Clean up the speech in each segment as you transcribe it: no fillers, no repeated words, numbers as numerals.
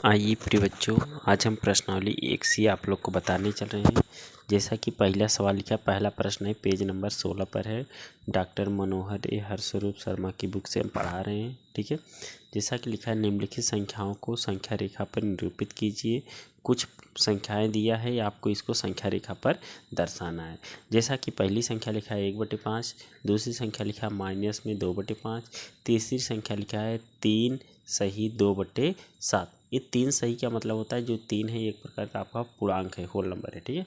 आइए प्रिय बच्चों, आज हम प्रश्नावली 1 से आप लोग को बताने चल रहे हैं। जैसा कि पहला सवाल लिखा, पहला प्रश्न है, पेज नंबर 16 पर है। डॉक्टर मनोहर ए हर्षरूप शर्मा की बुक से हम पढ़ा रहे हैं। ठीक है, जैसा कि लिखा है, निम्नलिखित संख्याओं को संख्या रेखा पर निरूपित कीजिए। कुछ संख्याएं दिया है, आपको इसको संख्या रेखा पर दर्शाना है। जैसा कि पहली संख्या लिखा है 1/5, दूसरी संख्या लिखा है माइनस में 2/5, तीसरी संख्या लिखा है 3 सही 2/7। ये 3 सही क्या मतलब होता है, जो 3 है एक प्रकार का आपका पूर्णांक है, होल नंबर है। ठीक है,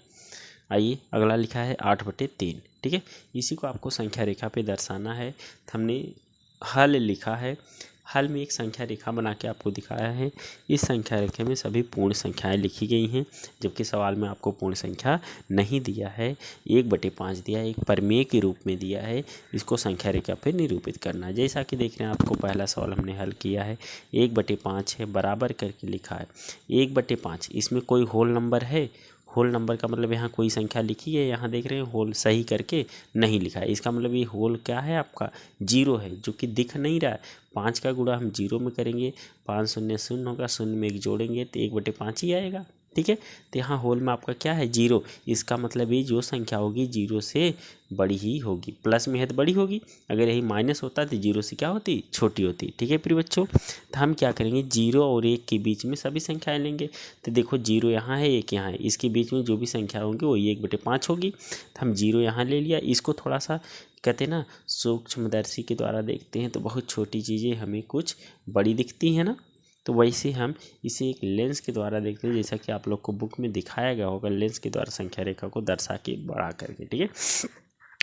आइए अगला लिखा है 8/3। ठीक है, इसी को आपको संख्या रेखा पे दर्शाना है। हमने हल लिखा है, हल में एक संख्या रेखा बना के आपको दिखाया है। इस संख्या रेखा में सभी पूर्ण संख्याएं लिखी गई हैं, जबकि सवाल में आपको पूर्ण संख्या नहीं दिया है। 1/5 दिया है, एक परमेय के रूप में दिया है। इसको संख्या रेखा पे निरूपित करना है। जैसा कि देख रहे हैं, आपको पहला सवाल हमने हल किया है। 1/5 है, बराबर करके लिखा है 1/5। इसमें कोई होल नंबर है? होल नंबर का मतलब यहाँ कोई संख्या लिखी है, यहाँ देख रहे हैं होल सही करके नहीं लिखा है। इसका मतलब ये होल क्या है, आपका 0 है, जो कि दिख नहीं रहा है। 5 का गुणा हम 0 में करेंगे, 5 शून्य शून्य होगा, शून्य में 1 जोड़ेंगे तो 1/5 ही आएगा। ठीक है, तो यहाँ होल में आपका क्या है, 0। इसका मतलब ये जो संख्या होगी 0 से बड़ी ही होगी। प्लस में है तो बड़ी होगी, अगर यही माइनस होता तो 0 से क्या होती, छोटी होती। ठीक है प्रिय बच्चों, तो हम क्या करेंगे, 0 और 1 के बीच में सभी संख्याएं लेंगे। तो देखो 0 यहाँ है, 1 यहाँ है, इसके बीच में जो भी संख्या होंगी वही 1/5 होगी। तो हम 0 यहाँ ले लिया। इसको थोड़ा सा कहते हैं ना, सूक्ष्मदर्शी के द्वारा देखते हैं तो बहुत छोटी चीज़ें हमें कुछ बड़ी दिखती हैं ना, तो वैसे हम इसे एक लेंस के द्वारा देखते हैं, जैसा कि आप लोग को बुक में दिखाया गया होगा, लेंस के द्वारा संख्या रेखा को दर्शा के बड़ा करके। ठीक है,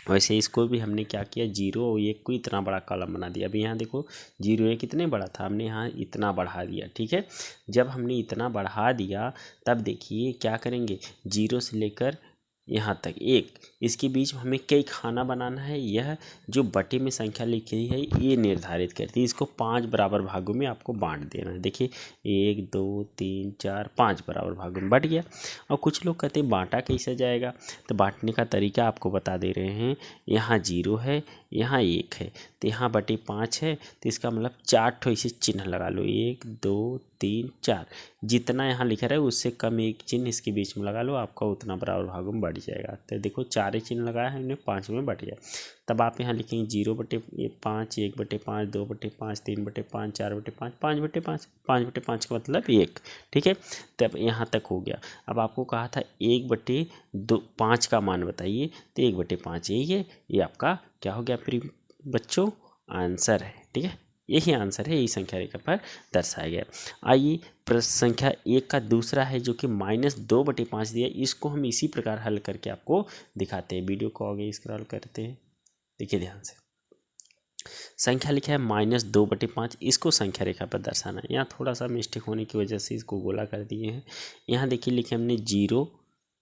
वैसे इसको भी हमने क्या किया, 0 और 1 को इतना बड़ा कॉलम बना दिया। अभी यहाँ देखो 0 1 कितने बड़ा था, हमने यहाँ इतना बढ़ा दिया। ठीक है, जब हमने इतना बढ़ा दिया तब देखिए क्या करेंगे, 0 से लेकर यहाँ तक 1, इसके बीच में हमें कई खाना बनाना है। यह जो बटे में संख्या लिखी है ये निर्धारित करती है। इसको 5 बराबर भागों में आपको बांट देना है। देखिए 1 2 3 4 5 बराबर भागों में बट गया। और कुछ लोग कहते हैं बांटा कैसे जाएगा, तो बांटने का तरीका आपको बता दे रहे हैं। यहाँ 0 है, यहाँ 1 है, तो यहाँ 5 है, तो इसका मतलब 4 ठो इसे चिन्ह लगा लो, 1 2 3 4। जितना यहाँ लिखा रहा है उससे कम एक चिन्ह इसके बीच में लगा लो, आपका उतना बराबर भागों में बढ़ जाएगा। तो देखो 4 चिन्ह लगाया है हमने, 5 में बढ़ गया। तब आप यहाँ लिखेंगे 0/5, 1/5, 2/5, 3/5, 4/5, 5/5। 5/5 का मतलब 1। ठीक है, तब यहाँ तक हो गया। अब आपको कहा था 1/5 का मान बताइए, तो 1/5 यही है। ये आपका क्या हो गया प्रिय बच्चों, आंसर है। ठीक है, यही आंसर है, यही संख्या रेखा पर दर्शाया गया। आइए प्रश्न संख्या 1 का दूसरा है, जो कि -2/5 दिया। इसको हम इसी प्रकार हल करके आपको दिखाते हैं। वीडियो को आगे स्क्रॉल करते हैं, देखिए ध्यान से। संख्या लिखा है -2/5, इसको संख्या रेखा पर दर्शाना है। यहाँ थोड़ा सा मिस्टेक होने की वजह से इसको गोला कर दिए हैं। यहाँ देखिए लिखे हमने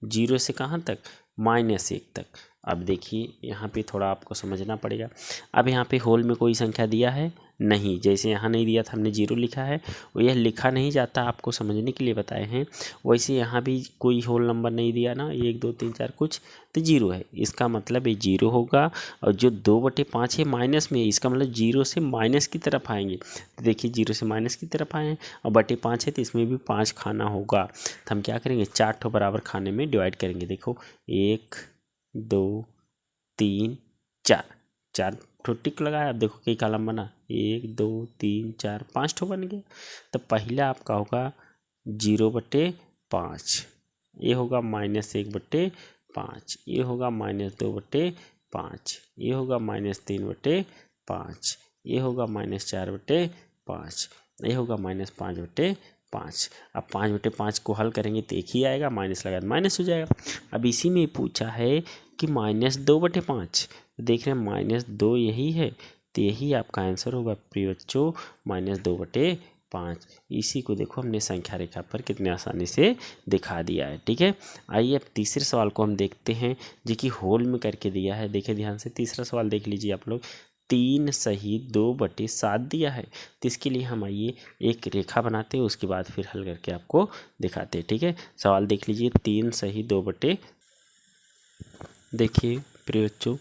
0 से कहाँ तक, -1 तक। अब देखिए यहाँ पे थोड़ा आपको समझना पड़ेगा। अब यहाँ पे होल में कोई संख्या दिया है नहीं, जैसे यहाँ नहीं दिया था, हमने 0 लिखा है, और यह लिखा नहीं जाता, आपको समझने के लिए बताए हैं। वैसे यहाँ भी कोई होल नंबर नहीं दिया ना, 1 2 3 4 कुछ, तो 0 है। इसका मतलब ये 0 होगा। और जो 2/5 है माइनस में, इसका मतलब 0 से माइनस की तरफ आएंगे। तो देखिए 0 से माइनस की तरफ आए हैं, और 5 है तो इसमें भी 5 खाना होगा। तो हम क्या करेंगे, 4 ठो बराबर खाने में डिवाइड करेंगे। देखो 1 2 3 4, 4 ठो टिक लगाया। अब देखो कई कॉलम बना, 1 2 3 4 5 ठो बन गया। तो पहला आपका होगा 0/5, ये होगा -1/5, ये होगा -2/5, ये होगा -3/5, ये होगा -4/5, ये होगा -5/5। अब 5/5 को हल करेंगे तो 1 ही आएगा, माइनस लगा तो माइनस हो जाएगा। अब इसी में पूछा है कि -2/5, देख रहे हैं -2 यही है, तो यही आपका आंसर होगा प्रिय बच्चों, -2/5। इसी को देखो हमने संख्या रेखा पर कितने आसानी से दिखा दिया है। ठीक है, आइए अब तीसरे सवाल को हम देखते हैं, जो कि होल में करके दिया है। देखिए ध्यान से, तीसरा सवाल देख लीजिए आप लोग। 3 सही 2/7 दिया है, तो इसके लिए हम आइए एक रेखा बनाते हैं, उसके बाद फिर हल करके आपको दिखाते हैं। ठीक है, सवाल देख लीजिए, 3 सही 2/, देखिए प्रिय बच्चों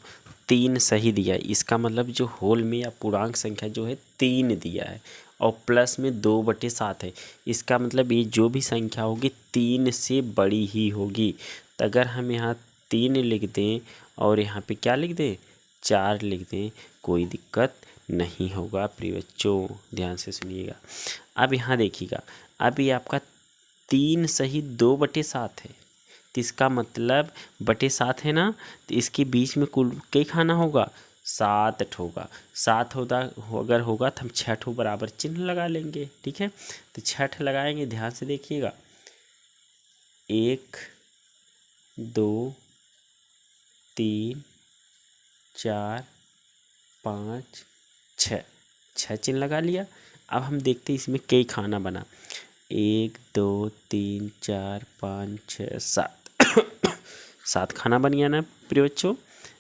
3 सही दिया है, इसका मतलब जो होल में या पूर्णांक संख्या जो है 3 दिया है, और प्लस में 2/7 है। इसका मतलब ये जो भी संख्या होगी 3 से बड़ी ही होगी। तो अगर हम यहाँ 3 लिख दें और यहाँ पे क्या लिख दें, 4 लिख दें, कोई दिक्कत नहीं होगा प्रिय बच्चों, ध्यान से सुनिएगा। अब यहाँ देखिएगा, अब ये आपका 3 सही 2/7 है, तो इसका मतलब बटे 7 है ना, तो इसके बीच में कुल कई खाना होगा, 7 होगा। 7 अगर होगा तो हम 6 बराबर चिन्ह लगा लेंगे। ठीक है, तो 6 लगाएंगे, ध्यान से देखिएगा, 1 2 3 4 5 6 चिन्ह लगा लिया। अब हम देखते हैं इसमें कई खाना बना, 1 2 3 4 5 6 7 7 खाना बन गया ना प्रिय बच्चों।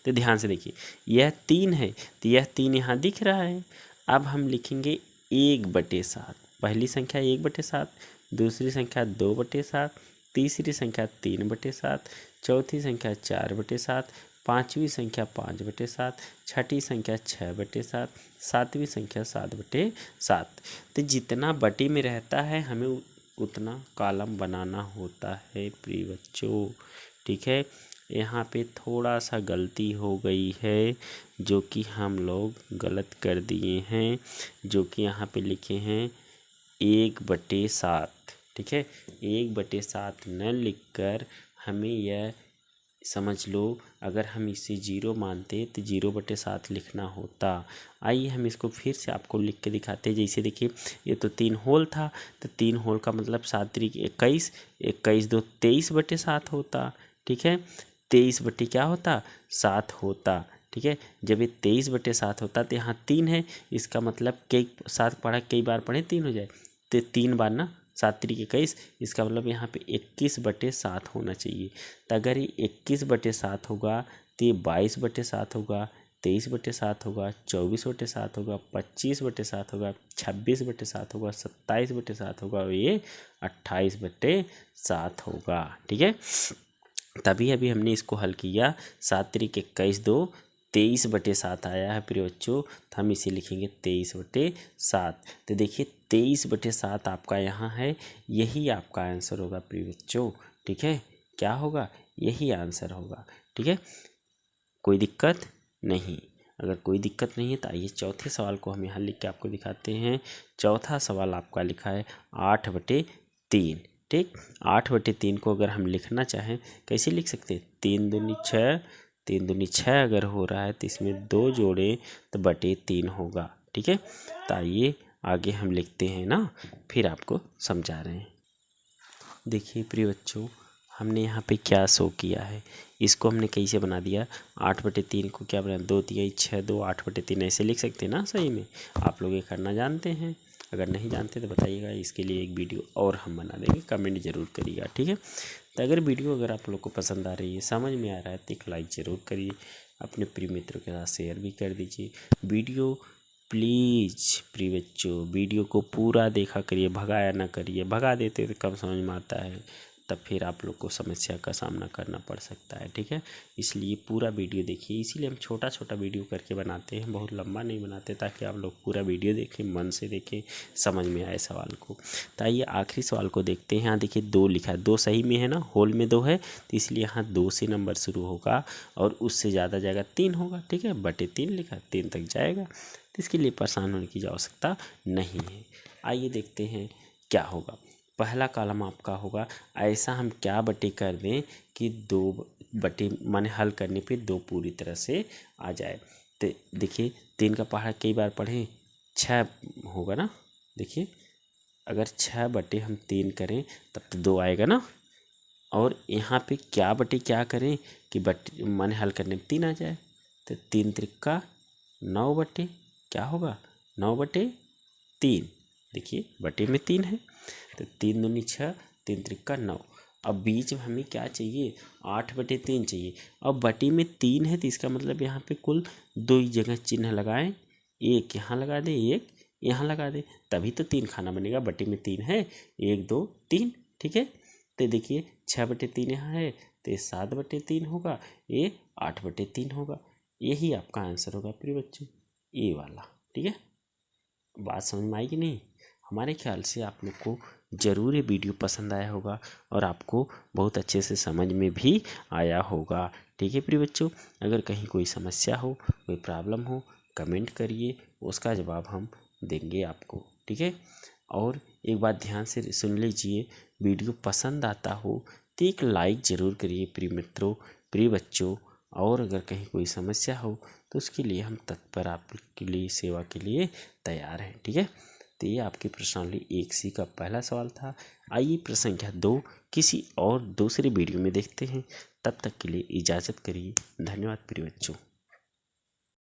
तो ध्यान से देखिए, यह 3 है तो यह 3 यहाँ दिख रहा है। अब हम लिखेंगे 1/7, पहली संख्या 1/7, दूसरी संख्या 2/7, तीसरी संख्या 3/7, चौथी संख्या 4/7, पाँचवीं संख्या 5/7, छठी संख्या 6/7, सातवीं संख्या 7/7। तो जितना बटे में रहता है हमें उतना कॉलम बनाना होता है प्रिय बच्चों। ठीक है, यहाँ पे थोड़ा सा गलती हो गई है, जो कि हम लोग गलत कर दिए हैं, जो कि यहाँ पे लिखे हैं 1/7। ठीक है, 1/7 न लिखकर हमें यह समझ लो, अगर हम इसे 0 मानते तो 0/7 लिखना होता। आइए हम इसको फिर से आपको लिख के दिखाते हैं। जैसे देखिए, ये तो 3 होल था, तो 3 होल का मतलब 7 3 21, 21 2 23/7 होता। ठीक है, 23 बटे क्या होता, 7 होता। ठीक है, जब ये 23/7 होता तो यहाँ 3 है, इसका मतलब कई 7 पढ़ा कई बार पढ़े 3 हो जाए, तो 3 बार ना, 7 3 21, इसका मतलब यहाँ पे 21/7 होना चाहिए। तो अगर ये 21/7 होगा तो ये 22/7 होगा, 23/7 होगा, 24/7 होगा, 25/7 होगा, 26/7 होगा, 27/7 होगा और ये 28/7 होगा। ठीक है, तभी अभी हमने इसको हल किया, 7 3 21 2 23/7 आया है प्रिय बच्चों, तो हम इसे लिखेंगे 23/7। तो देखिए 23/7 आपका यहाँ है, यही आपका आंसर होगा प्रिय बच्चों। ठीक है, क्या होगा, यही आंसर होगा। ठीक है, कोई दिक्कत नहीं। अगर कोई दिक्कत नहीं है तो आइए चौथे सवाल को हम यहाँ लिख के आपको दिखाते हैं। चौथा सवाल आपका लिखा है 8/3। ठीक, 8/3 को अगर हम लिखना चाहें कैसे लिख सकते हैं, 3 दूनी 6, 3 दूनी 6 अगर हो रहा है तो इसमें 2 जोड़े तो /3 होगा। ठीक है, तो आइए आगे हम लिखते हैं ना, फिर आपको समझा रहे हैं। देखिए प्रिय बच्चों, हमने यहाँ पे क्या शो किया है, इसको हमने कैसे बना दिया, 8/3 को क्या बना, 2 तिहाई 6 2 8/3 ऐसे लिख सकते हैं ना। सही में आप लोग ये करना जानते हैं, अगर नहीं जानते तो बताइएगा, इसके लिए एक वीडियो और हम बना देंगे, कमेंट जरूर करिएगा। ठीक है, तो अगर वीडियो अगर आप लोग को पसंद आ रही है, समझ में आ रहा है तो एक लाइक ज़रूर करिए, अपने प्रिय मित्रों के साथ शेयर भी कर दीजिए। वीडियो प्लीज़ प्रिय बच्चों, वीडियो को पूरा देखा करिए, भगाया ना करिए, भगा देते तो कब समझ में आता है, तब फिर आप लोग को समस्या का सामना करना पड़ सकता है। ठीक है, इसलिए पूरा वीडियो देखिए, इसीलिए हम छोटा छोटा वीडियो करके बनाते हैं, बहुत लंबा नहीं बनाते, ताकि आप लोग पूरा वीडियो देखें, मन से देखें, समझ में आए सवाल को। तो आइए आखिरी सवाल को देखते हैं। यहाँ देखिए 2 लिखा है, 2 सही में है ना, होल में 2 है, तो इसलिए यहाँ 2 से नंबर शुरू होगा और उससे ज़्यादा जाएगा 3 होगा। ठीक है, /3 लिखा, 3 तक जाएगा, तो इसके लिए परेशान होने की आवश्यकता नहीं है। आइए देखते हैं क्या होगा। पहला कॉलम आपका होगा, ऐसा हम क्या बटे कर दें कि 2 बटे माने हल करने पे 2 पूरी तरह से आ जाए। तो देखिए 3 का पहाड़ा कई बार पढ़ें, 6 होगा ना। देखिए अगर 6/3 करें तब तो 2 आएगा ना, और यहाँ पे क्या बटे क्या करें कि बटे माने हल करने में 3 आ जाए, तो 3 त्रिका 9 बटे क्या होगा, 9/3। देखिए बटे में 3 है, तो 3 दूनी 6, 3 त्रिका 9। अब बीच में हमें क्या चाहिए, 8/3 चाहिए। अब बटे में 3 है तो इसका मतलब यहाँ पे कुल 2 ही जगह चिन्ह लगाएं, एक यहाँ लगा दे, एक यहाँ लगा दे, तभी तो 3 खाना बनेगा। बटे में 3 है, 1 2 3। ठीक है, तो देखिए 6/3 यहाँ है तो ये 7/3 होगा, ये 8/3 होगा। यही आपका आंसर होगा प्रिय बच्चों, ये वाला। ठीक है, बात समझ में आई कि नहीं। हमारे ख्याल से आप लोग को ज़रूर ये वीडियो पसंद आया होगा और आपको बहुत अच्छे से समझ में भी आया होगा। ठीक है प्रिय बच्चों, अगर कहीं कोई समस्या हो, कोई प्रॉब्लम हो, कमेंट करिए, उसका जवाब हम देंगे आपको। ठीक है, और एक बात ध्यान से सुन लीजिए, वीडियो पसंद आता हो तो एक लाइक ज़रूर करिए प्रिय मित्रों, प्रिय बच्चों। और अगर कहीं कोई समस्या हो तो उसके लिए हम तत्पर आपके लिए सेवा के लिए तैयार हैं। ठीक है, तो ये आपकी प्रश्नावली 1C का पहला सवाल था। आइए प्रश्न संख्या 2 किसी और दूसरे वीडियो में देखते हैं। तब तक के लिए इजाज़त करिए। धन्यवाद प्रिय बच्चों।